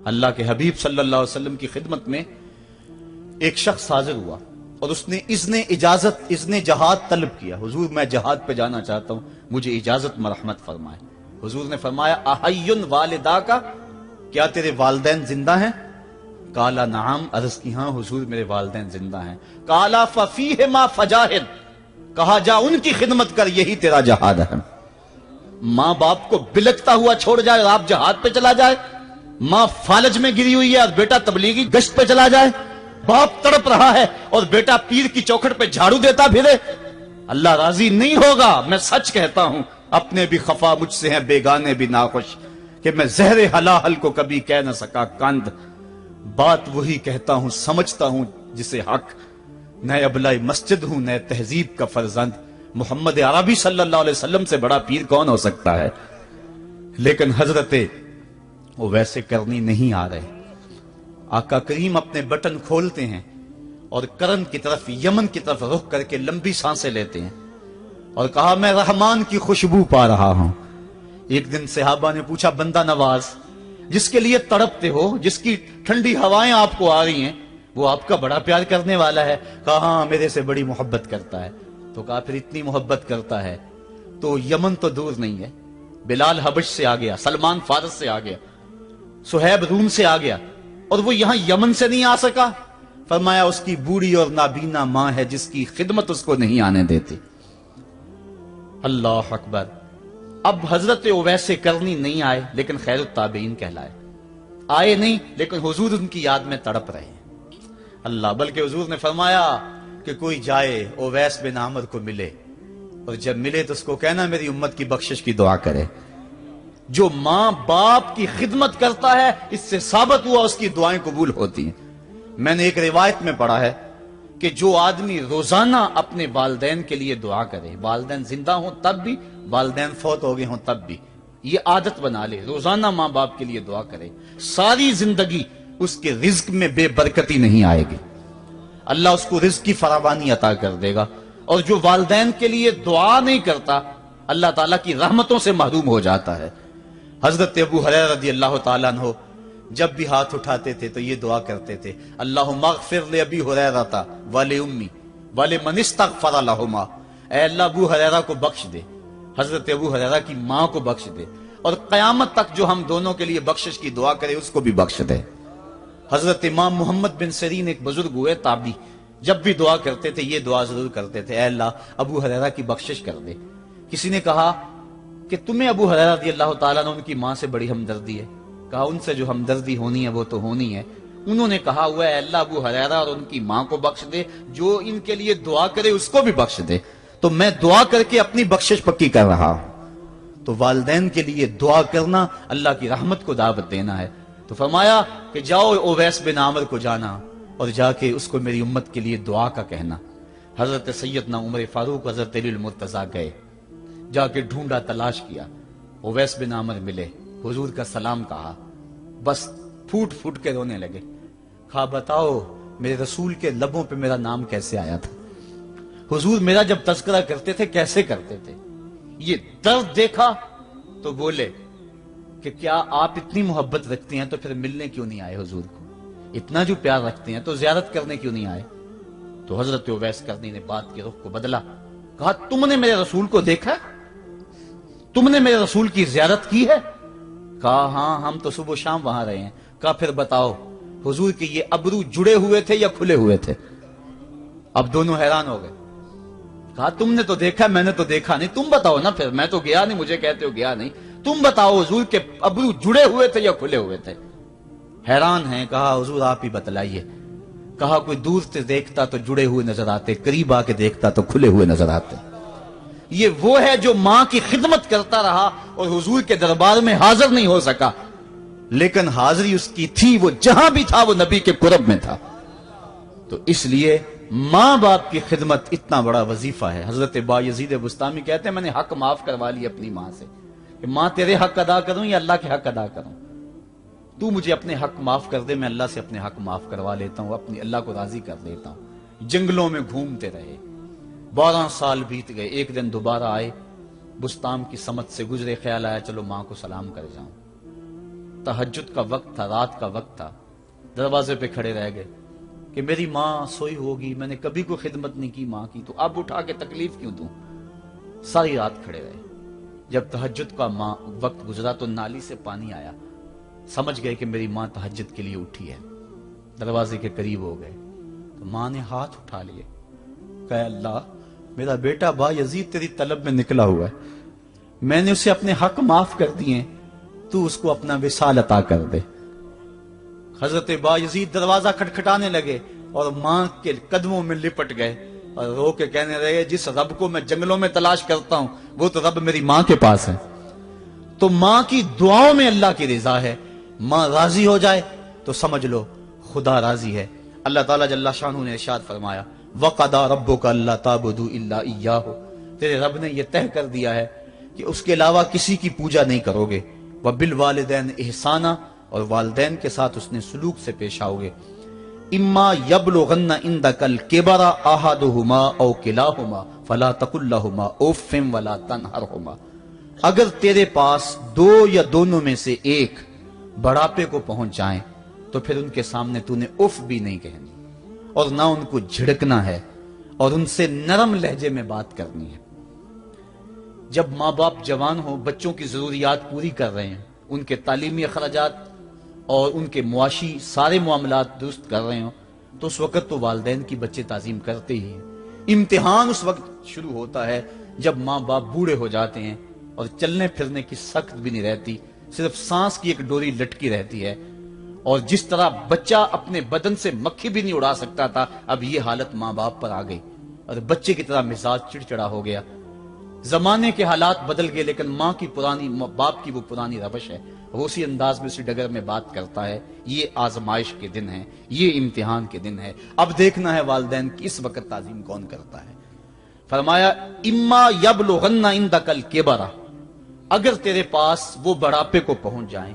اللہ کے حبیب صلی اللہ علیہ وسلم کی خدمت میں ایک شخص حاضر ہوا اور اس نے اذن جہاد طلب کیا. حضور میں جہاد پہ جانا چاہتا ہوں, مجھے اجازت مرحمت فرمائے. حضور نے فرمایا احیٌ والدا کا, کیا تیرے والدین زندہ ہیں؟ قالا نعم, عرض کی ہاں حضور میرے والدین زندہ ہیں. قالا ففیہما فجاہد, کہا جا ان کی خدمت کر, یہی تیرا جہاد ہے. ماں باپ کو بلکتا ہوا چھوڑ جائے اور آپ جہاد پہ چلا جائے, ماں فالج میں گری ہوئی ہے اور بیٹا تبلیغی گشت پہ چلا جائے, باپ تڑپ رہا ہے اور بیٹا پیر کی چوکھٹ پہ جھاڑو دیتا پھرے, اللہ راضی نہیں ہوگا. میں سچ کہتا ہوں, اپنے بھی خفا مجھ سے ہیں, بیگانے بھی ناخوش, کہ میں زہر حلاحل کو کبھی کہہ نہ سکا کند. بات وہی کہتا ہوں, سمجھتا ہوں جسے حق, نئے ابلائی مسجد ہوں, نئے تہذیب کا فرزند. محمد عربی صلی اللہ علیہ وسلم سے بڑا پیر کون ہو سکتا ہے؟ لیکن حضرت وہ ویسے کرنی نہیں آ رہے. آقا کریم اپنے بٹن کھولتے ہیں اور کرن کی طرف, یمن کی طرف رخ کر کے لمبی سانسیں لیتے ہیں اور کہا میں رحمان کی خوشبو پا رہا ہوں. ایک دن صحابہ نے پوچھا, بندہ نواز جس کے لیے تڑپتے ہو, جس کی ٹھنڈی ہوائیں آپ کو آ رہی ہیں, وہ آپ کا بڑا پیار کرنے والا ہے؟ کہا ہاں میرے سے بڑی محبت کرتا ہے. تو کہا پھر اتنی محبت کرتا ہے تو یمن تو دور نہیں ہے, بلال حبش سے آ گیا, سلمان فارس سے آ گیا, سہیب روم سے آ گیا, اور وہ یہاں یمن سے نہیں آ سکا. فرمایا اس کی بوڑھی اور نابینا ماں ہے جس کی خدمت اس کو نہیں آنے دیتی. اللہ اکبر. اب حضرت اویس کرنی نہیں آئے لیکن خیر التابعین کہلائے. آئے نہیں لیکن حضور ان کی یاد میں تڑپ رہے ہیں. اللہ, بلکہ حضور نے فرمایا کہ کوئی جائے اویس بن عامر کو ملے, اور جب ملے تو اس کو کہنا میری امت کی بخشش کی دعا کرے. جو ماں باپ کی خدمت کرتا ہے اس سے ثابت ہوا اس کی دعائیں قبول ہوتی ہیں. میں نے ایک روایت میں پڑھا ہے کہ جو آدمی روزانہ اپنے والدین کے لیے دعا کرے, والدین زندہ ہوں تب بھی, والدین فوت ہو گئے ہوں تب بھی, یہ عادت بنا لے, روزانہ ماں باپ کے لیے دعا کرے, ساری زندگی اس کے رزق میں بے برکتی نہیں آئے گی. اللہ اس کو رزق کی فراوانی عطا کر دے گا. اور جو والدین کے لیے دعا نہیں کرتا اللہ تعالیٰ کی رحمتوں سے محروم ہو جاتا ہے. حضرت ابو ہریرہ رضی اللہ تعالیٰ عنہ جب بھی ہاتھ اٹھاتے تھے تو یہ دعا کرتے تھے, اللہم اغفر لابی ہریرہ ولأمی ولمن استغفر لہما. اے اللہ ابو ہریرہ کو بخش دے, حضرت ابو ہریرہ کی ماں کو بخش دے, اور قیامت تک جو ہم دونوں کے لیے بخشش کی دعا کرے اس کو بھی بخش دے. حضرت امام محمد بن سیرین ایک بزرگ ہوئے تابعی, جب بھی دعا کرتے تھے یہ دعا ضرور کرتے تھے, اے اللہ ابو ہریرہ کی بخشش کر دے. کسی نے کہا کہ تمہیں ابو ہریرہ رضی اللہ تعالیٰ عنہ ان کی ماں سے بڑی ہمدردی ہے. کہا ان سے جو ہمدردی ہونی ہے وہ تو ہونی ہے. انہوں نے کہا ہوا ہے اللہ ابو ہریرہ اور ان کی ماں کو بخش دے, جو ان کے لیے دعا کرے اس کو بھی بخش دے. تو میں دعا کر کے اپنی بخشش پکی کر رہا ہوں. تو والدین کے لیے دعا کرنا اللہ کی رحمت کو دعوت دینا ہے. تو فرمایا کہ جاؤ اویس بن عامر کو جانا اور جا کے اس کو میری امت کے لیے دعا کا کہنا. حضرت سیدنا عمر فاروق حضرت علی المرتضیٰ گئے, جا کے ڈھونڈا, تلاش کیا, اویس بن عامر ملے, حضور کا سلام کہا, بس پھوٹ پھوٹ کے رونے لگے. کہا بتاؤ میرے رسول کے لبوں پہ میرا نام کیسے آیا تھا, حضور میرا جب تذکرہ کرتے تھے کیسے کرتے تھے. یہ درد دیکھا تو بولے کہ کیا آپ اتنی محبت رکھتے ہیں تو پھر ملنے کیوں نہیں آئے حضور کو, اتنا جو پیار رکھتے ہیں تو زیارت کرنے کیوں نہیں آئے. تو حضرت اویس کرنی نے بات کے رخ کو بدلا, کہا تم نے میرے رسول کو دیکھا, تم نے میرے رسول کی زیارت کی ہے؟ کہا ہاں ہم تو صبح و شام وہاں رہے ہیں. کہا پھر بتاؤ حضور کے یہ ابرو جڑے ہوئے تھے یا کھلے ہوئے تھے؟ اب دونوں حیران ہو گئے. کہا تم نے تو دیکھا, میں نے تو دیکھا نہیں, تم بتاؤ نا. پھر میں تو گیا نہیں, مجھے کہتے ہو گیا نہیں, تم بتاؤ حضور کے ابرو جڑے ہوئے تھے یا کھلے ہوئے تھے؟ حیران ہیں. کہا حضور آپ ہی بتلائیے. کہا کوئی دور سے دیکھتا تو جڑے ہوئے نظر آتے, قریب آ کے دیکھتا تو کھلے ہوئے نظر آتے. یہ وہ ہے جو ماں کی خدمت کرتا رہا اور حضور کے دربار میں حاضر نہیں ہو سکا, لیکن حاضری اس کی تھی, وہ جہاں بھی تھا وہ نبی کے قرب میں تھا. تو اس لیے ماں باپ کی خدمت اتنا بڑا وظیفہ ہے. حضرت بایزید بستامی کہتے ہیں میں نے حق معاف کروا لی اپنی ماں سے, کہ ماں تیرے حق ادا کروں یا اللہ کے حق ادا کروں, تو مجھے اپنے حق معاف کر دے, میں اللہ سے اپنے حق معاف کروا لیتا ہوں, اپنی اللہ کو راضی کر لیتا ہوں. جنگلوں میں گھومتے رہے, 12 سال بیت گئے. ایک دن دوبارہ آئے, بستام کی سمت سے گزرے, خیال آیا چلو ماں کو سلام کر جاؤں. तहज्जुद का वक्त था, रात का वक्त था, दरवाजे पे खड़े रह गए कि मेरी माँ सोई होगी, मैंने कभी कोई खिदमत नहीं की माँ की, तो अब उठा के तकलीफ क्यों दूं। सारी रात खड़े रहे। जब तहज्जुद का वक्त गुजरा तो नाली से पानी आया, समझ गए कि मेरी माँ तहज्जुद के लिए उठी है। दरवाजे के करीब हो गए तो माँ ने हाथ उठा लिए, कहा अल्लाह मेरा बेटा बा यजीद तेरी तलब में निकला हुआ है, मैंने उसे अपने हक माफ कर दिए, तू उसको अपना विसाल अता कर दे। हजरत बा यजीद दरवाजा खटखटाने लगे और मां के कदमों में लिपट गए और रो के कहने लगे, जिस रब को मैं जंगलों में तलाश करता हूं वो तो रब मेरी मां के पास है। तो मां की दुआओं में अल्लाह की रिजा है। मां राजी हो जाए तो समझ लो खुदा राजी है। अल्लाह ताला जल्ला शानहू ने इरशाद फरमाया, वक़दा रब्बुका अल्ला ताबुदू इल्ला इय्याहु, तेरे रब ने यह तय कर दिया है कि उसके अलावा किसी की पूजा नहीं करोगे। व बिल वालिदैन इहसाना, और वालिदैन के साथ उसने सुलूक से पेश आओगे। इम्मा यबलुगन्ना इंदकल किबरा अहदुहुमा औ किलाहुमा फला तकुल लहुमा उफ़्फ़िन वला तनहरहुमा, अगर तेरे पास दो या दोनों में से एक बढ़ापे को पहुंच जाएं तो फिर उनके सामने तूने उफ भी नहीं कहनी और ना उनको झिड़कना है और उनसे नरम लहजे में बात करनी है। जब माँ बाप जवान हो, बच्चों की जरूरियात पूरी कर रहे हैं, उनके तालीमी अखराजात और उनके मुआशी सारे मामलात दुरुस्त कर रहे हो, तो उस वक्त तो वालिदैन की बच्चे ताजीम करते ही हैं। इम्तिहान उस वक्त शुरू होता है जब माँ बाप बूढ़े हो जाते हैं और चलने फिरने की सख्त भी नहीं रहती, सिर्फ सांस की एक डोरी लटकी रहती है। और जिस तरह बच्चा अपने बदन से मक्खी भी नहीं उड़ा सकता था, अब ये हालत माँ बाप पर आ गई और बच्चे की तरह मिजाज चिड़चिड़ा हो गया। जमाने के हालात बदल गए, लेकिन माँ की पुरानी, बाप की वो पुरानी रवश है, वो उसी अंदाज में, उसी डगर में बात करता है। ये आजमाइश के दिन है, ये इम्तिहान के दिन है। अब देखना है वालिदैन की इस वक्त ताजीम कौन करता है। फरमाया इम्मा यबलुगन्ना इंदकल किबरा, अगर तेरे पास वो बढ़ापे को पहुंच जाएं,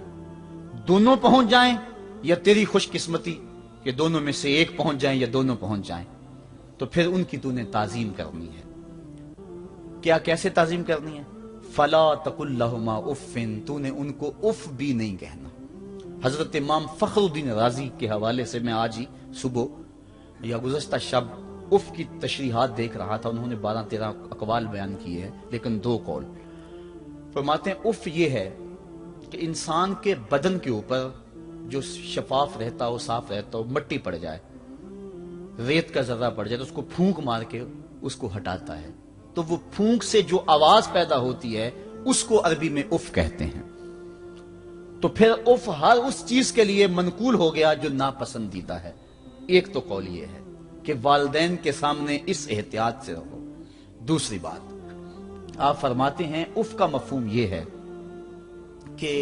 दोनों पहुंच जाएं या तेरी खुशकिस्मती कि दोनों में से एक पहुंच जाएं या दोनों पहुंच जाएं, तो फिर उनकी तूने ताजीम करनी है। क्या, कैसे ताजीम करनी है? फला तकुल लहुमा उफ़्फ़िन, तूने उनको उफ भी नहीं कहना। हजरत इमाम फखरुद्दीन राजी के हवाले से मैं आज ही सुबह या गुज़श्ता शब उफ की तशरीहात देख रहा था। उन्होंने 12-13 अकवाल बयान किए हैं, लेकिन 2 कौल फरमाते हैं। उफ ये है कि इंसान के बदन के ऊपर जो शफाफ रहता हो, साफ रहता हो, मट्टी पड़ जाए, रेत का जर्रा पड़ जाए तो उसको फूंक मार के उसको हटाता है, तो वो फूंक से जो आवाज पैदा होती है उसको अरबी में उफ कहते हैं। तो फिर उफ हर उस चीज के लिए मनकूल हो गया जो नापसंदीदा है। एक तो कौल ये है कि वालिदैन के सामने इस एहतियात से रहो। दूसरी बात आप फरमाते हैं उफ का मफहूम यह है कि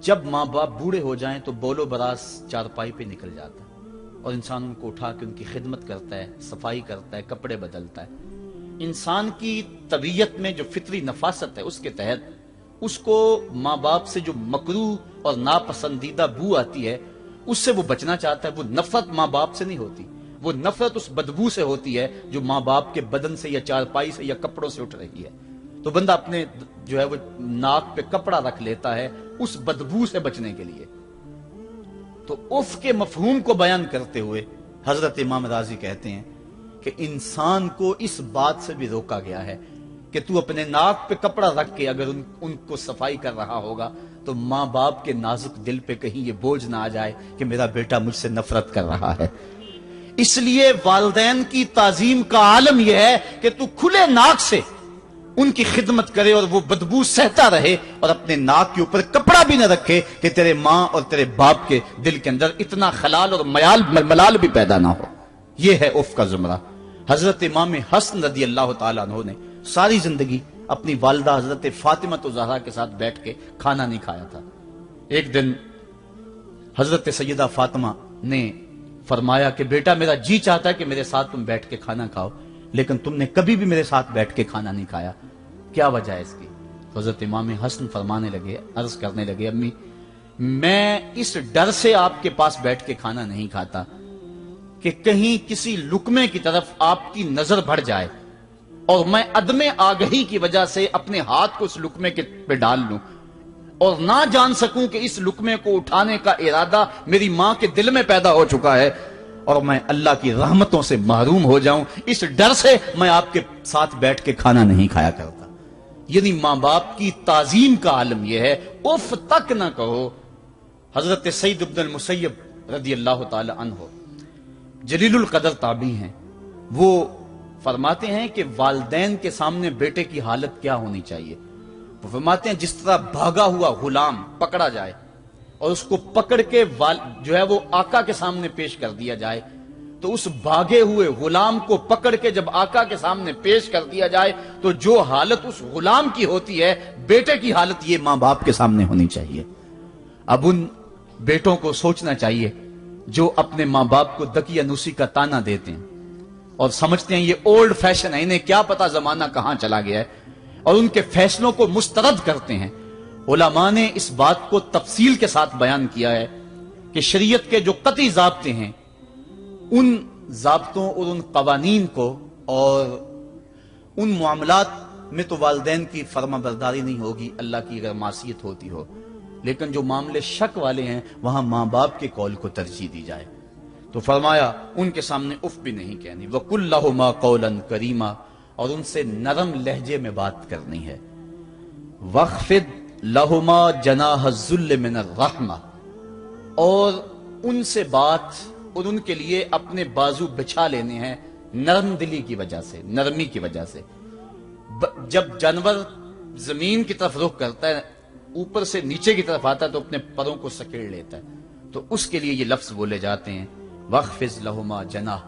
जब मां बाप बूढ़े हो जाएं तो बोलो बरास चारपाई पे निकल जाता है और इंसान उनको उठा के उनकी खिदमत करता है, सफाई करता है, कपड़े बदलता है। इंसान की तबीयत में जो फितरी नफासत है उसके तहत उसको माँ बाप से जो मकरूह और नापसंदीदा बू आती है उससे वो बचना चाहता है। वो नफरत माँ बाप से नहीं होती, वो नफरत उस बदबू से होती है जो माँ बाप के बदन से या चारपाई से या कपड़ों से उठ रही है। तो बंदा अपने जो है वो नाक पे कपड़ा रख लेता है उस बदबू से बचने के लिए। तो उफ के मफहूम को बयान करते हुए हजरत इमाम राजी कहते हैं कि इंसान को इस बात से भी रोका गया है कि तू अपने नाक पे कपड़ा रख के अगर उनको सफाई कर रहा होगा तो माँ बाप के नाजुक दिल पे कहीं ये बोझ ना आ जाए कि मेरा बेटा मुझसे नफरत कर रहा है। इसलिए वालिदैन की ताजीम का आलम यह है कि तू खुले नाक से उनकी खिदमत करे और वो बदबू सहता रहे और अपने नाक के ऊपर कपड़ा भी न रखे कि तेरे माँ और तेरे बाप के दिल के अंदर इतना खलाल और मलाल भी पैदा ना हो। यह है उफ का जुमरा। हजरत इमाम हसन रदी अल्लाह तआला अन्हु ने सारी जिंदगी अपनी वालिदा हजरत फातिमा तो ज़हरा के साथ बैठ के खाना नहीं खाया था। एक दिन हजरत सैयदा फातिमा ने फरमाया कि बेटा मेरा जी चाहता है कि मेरे साथ तुम बैठ के खाना खाओ, लेकिन तुमने कभी भी मेरे साथ बैठ के खाना नहीं खाया, क्या वजह है इसकी? तो हजरत इमाम हसन फरमाने लगे, अर्ज करने लगे, अम्मी मैं इस डर से आपके पास बैठ के खाना नहीं खाता कि कहीं किसी लुकमे की तरफ आपकी नजर बढ़ जाए और मैं अदमे आगही की वजह से अपने हाथ को उस लुकमे के पे डाल लूं और ना जान सकूं कि इस लुकमे को उठाने का इरादा मेरी मां के दिल में पैदा हो चुका है और मैं अल्लाह की रहमतों से महरूम हो जाऊं, इस डर से मैं आपके साथ बैठ के खाना नहीं खाया करता। यानी मां बाप की ताजीम का आलम यह है, उफ तक ना कहो। हजरत सईद इब्न मुसय्यब रदी अल्लाह ताला अन्हो जलीलुल कदर ताबी हैं, वो फरमाते हैं कि वालिदैन के सामने बेटे की हालत क्या होनी चाहिए। वो फरमाते हैं जिस तरह भागा हुआ गुलाम पकड़ा जाए और उसको पकड़ के जो है वो आका के सामने पेश कर दिया जाए, तो उस भागे हुए गुलाम को पकड़ के जब आका के सामने पेश कर दिया जाए तो जो हालत उस गुलाम की होती है, बेटे की हालत ये मां बाप के सामने होनी चाहिए। अब उन बेटों को सोचना चाहिए जो अपने मां बाप को दकियानूसी का ताना देते हैं और समझते हैं ये ओल्ड फैशन है, इन्हें क्या पता जमाना कहां चला गया है, और उनके फैसलों को मुस्तरद करते हैं। उलमा ने इस बात को तफसील के साथ बयान किया है कि शरीयत के जो कतई ज़ाब्ते हैं, उन ज़ाब्तों और उन कवानीन को और उन मामलात में तो वालिदैन की फर्माबरदारी नहीं होगी अल्लाह की अगर मासियत होती हो, लेकिन जो मामले शक वाले हैं वहां मां बाप के कौल को तरजीह दी जाए। तो फरमाया उनके सामने उफ भी नहीं कहनी, वकुल लहुमा कौलन करीमा, और उनसे नरम लहजे में बात करनी है। वख्फिद लहुमा जनाह ज़ुल्ल मिनर रहमा, और उनसे बात और उनके लिए अपने बाजू बिछा लेने हैं नरम दिली की वजह से, नरमी की वजह से। जब जानवर जमीन की तरफ रुख करता है, ऊपर से नीचे की तरफ आता है तो अपने परों को सकेड़ लेता है, तो उसके लिए ये लफ्ज बोले जाते हैं वख्फिज लहुमा जनाह